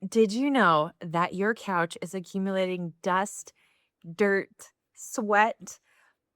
Did you know that your couch is accumulating dust, dirt, sweat,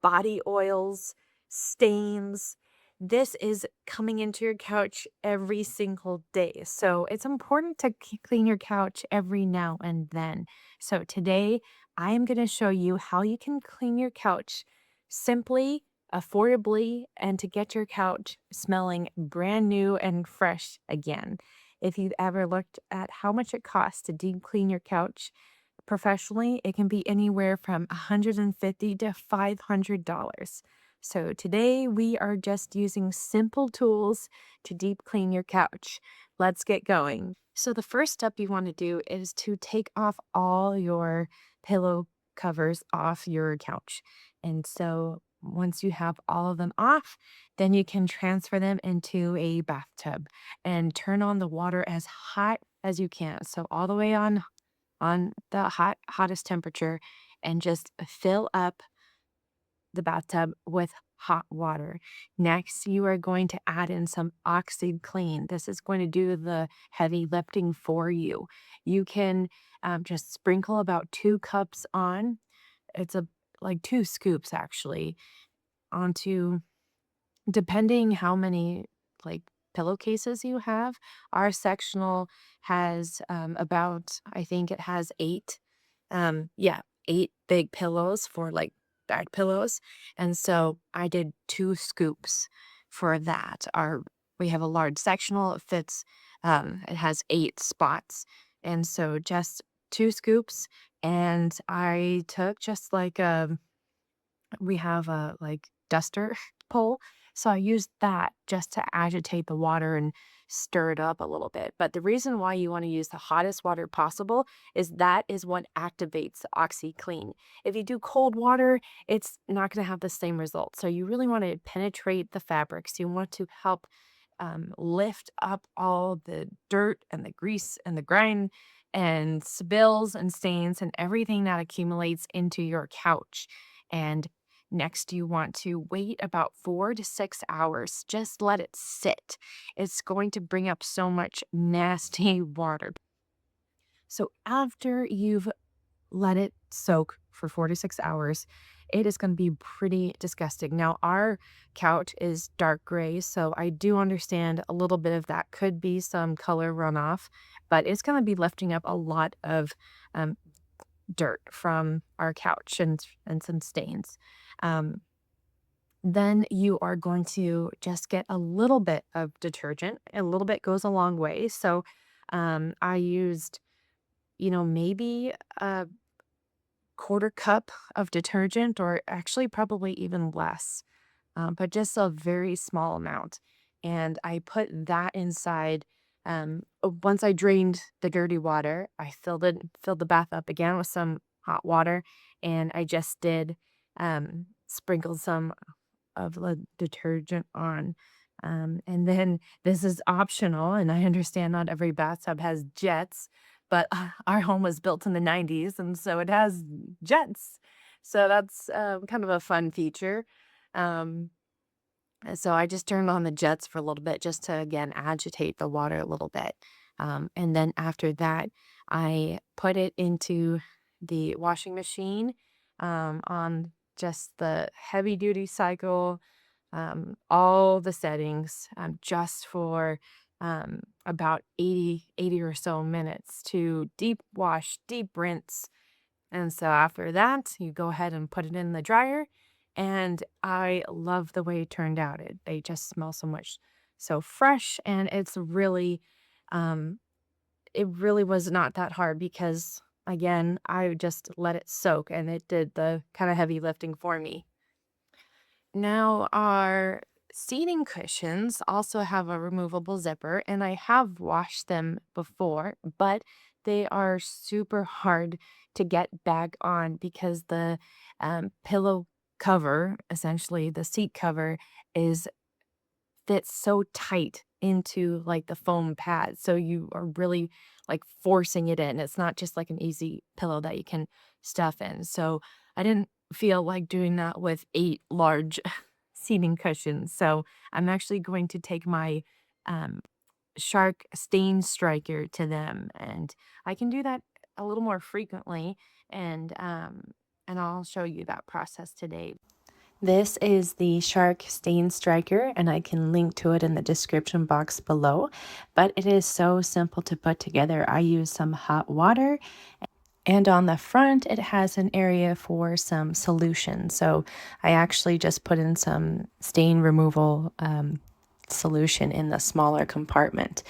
body oils, stains? This is coming into your couch every single day. So it's important to clean your couch every now and then. So today, I am going to show you how you can clean your couch simply, affordably, and to get your couch smelling brand new and fresh again. If you've ever looked at how much it costs to deep clean your couch professionally, it can be anywhere from $150 to $500. So today we are just using simple tools to deep clean your couch. Let's get going. So the first step you want to do is to take off all your pillow covers off your couch. And so once you have all of them off, then you can transfer them into a bathtub and turn on the water as hot as you can. So all the way on the hottest temperature and just fill up the bathtub with hot water. Next, you are going to add in some Oxy Clean. This is going to do the heavy lifting for you. You can just sprinkle about 2 cups on. It's a like 2 scoops actually onto, depending how many, like, pillowcases you have. Our sectional has, about, I think it has 8, yeah, 8 big pillows for, like, back pillows, and so I did 2 scoops for that. We have a large sectional, it fits, it has 8 spots, and so just 2 scoops, and I took just like, we have a, like, duster pole, so I used that just to agitate the water and stir it up a little bit. But the reason why you wanna use the hottest water possible is that is what activates OxyClean. If you do cold water, it's not gonna have the same result, so you really wanna penetrate the fabrics. You want to help, lift up all the dirt and the grease and the grime and spills and stains and everything that accumulates into your couch. And next, you want to wait about 4 to 6 hours. Just let it sit. It's going to bring up so much nasty water. So after you've let it soak for 4 to 6 hours, it is gonna be pretty disgusting. Now, our couch is dark gray, so I do understand a little bit of that could be some color runoff, but it's gonna be lifting up a lot of, um, dirt from our couch and some stains. Um, then you are going to just get a little bit of detergent. A little bit goes a long way. So, I used, maybe a quarter cup of detergent, or actually probably even less, but just a very small amount. And I put that inside. Once I drained the dirty water, I filled the bath up again with some hot water, and I just did sprinkle some of the detergent on. And then this is optional, and I understand not every bathtub has jets, but our home was built in the 90s, and so it has jets. So that's kind of a fun feature. Um, so I just turned on the jets for a little bit just to, again, agitate the water a little bit. And then after that, I put it into the washing machine on just the heavy duty cycle, all the settings, just for about 80 or so minutes to deep wash, deep rinse. And so after that, you go ahead and put it in the dryer. And I love the way it turned out. They just smell so fresh. And um, it really was not that hard because, again, I just let it soak and it did the kind of heavy lifting for me. Now, our seating cushions also have a removable zipper, and I have washed them before, but they are super hard to get back on because the pillow cover, essentially the seat cover, is fits so tight into like the foam pad. So you are really like forcing it in. It's not just like an easy pillow that you can stuff in. So I didn't feel like doing that with 8 large seating cushions. So I'm actually going to take my um, Shark Stain Striker to them, and I can do that a little more frequently, and I'll show you that process today. This is the Shark Stain Striker, and I can link to it in the description box below, but it is so simple to put together. I use some hot water, and on the front, it has an area for some solution. So I actually just put in some stain removal solution in the smaller compartment.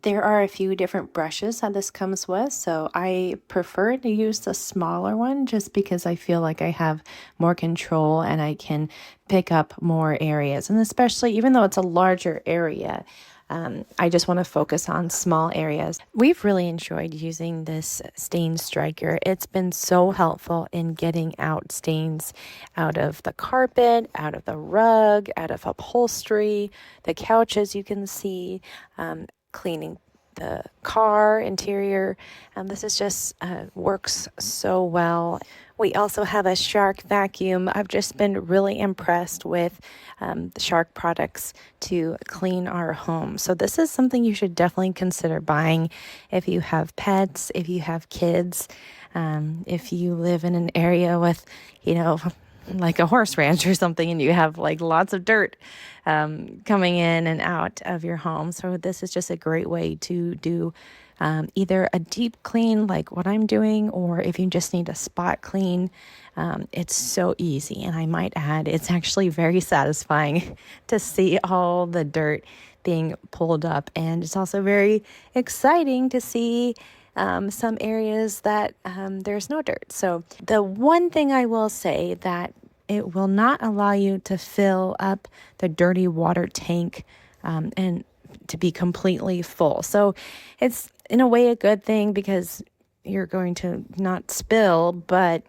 There are a few different brushes that this comes with, so I prefer to use the smaller one just because I feel like I have more control and I can pick up more areas. And especially, even though it's a larger area, I just want to focus on small areas. We've really enjoyed using this stain striker. It's been so helpful in getting out stains out of the carpet, out of the rug, out of upholstery, the couches you can see, cleaning the car interior. This is just works so well. We also have a Shark vacuum. I've just been really impressed with the Shark products to clean our home. So this is something you should definitely consider buying if you have pets, if you have kids, if you live in an area with, like a horse ranch or something, and you have like lots of dirt coming in and out of your home. So this is just a great way to do either a deep clean like what I'm doing, or if you just need a spot clean. It's so easy, and I might add, it's actually very satisfying to see all the dirt being pulled up, and it's also very exciting to see some areas that there's no dirt. So the one thing I will say that it will not allow you to fill up the dirty water tank and to be completely full. So it's in a way a good thing because you're going to not spill, but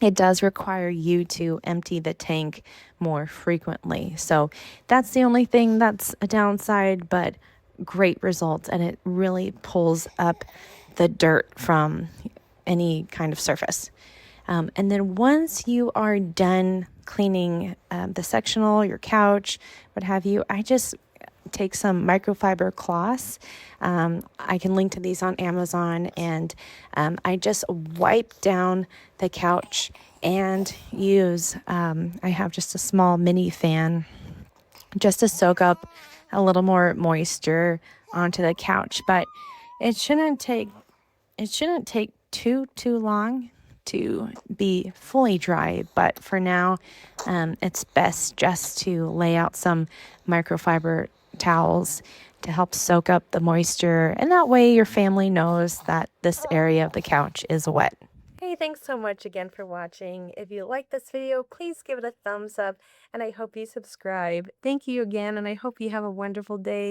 it does require you to empty the tank more frequently. So that's the only thing that's a downside, but great results, and it really pulls up the dirt from any kind of surface. And then once you are done cleaning the sectional, your couch, what have you, I just take some microfiber cloths. I can link to these on Amazon, and I just wipe down the couch and use, I have just a small mini fan just to soak up a little more moisture onto the couch. But it shouldn't take too long to be fully dry, but for now it's best just to lay out some microfiber towels to help soak up the moisture, and that way your family knows that this area of the couch is wet. Hey, thanks so much again for watching. If you like this video, please give it a thumbs up, and I hope you subscribe. Thank you again, and I hope you have a wonderful day.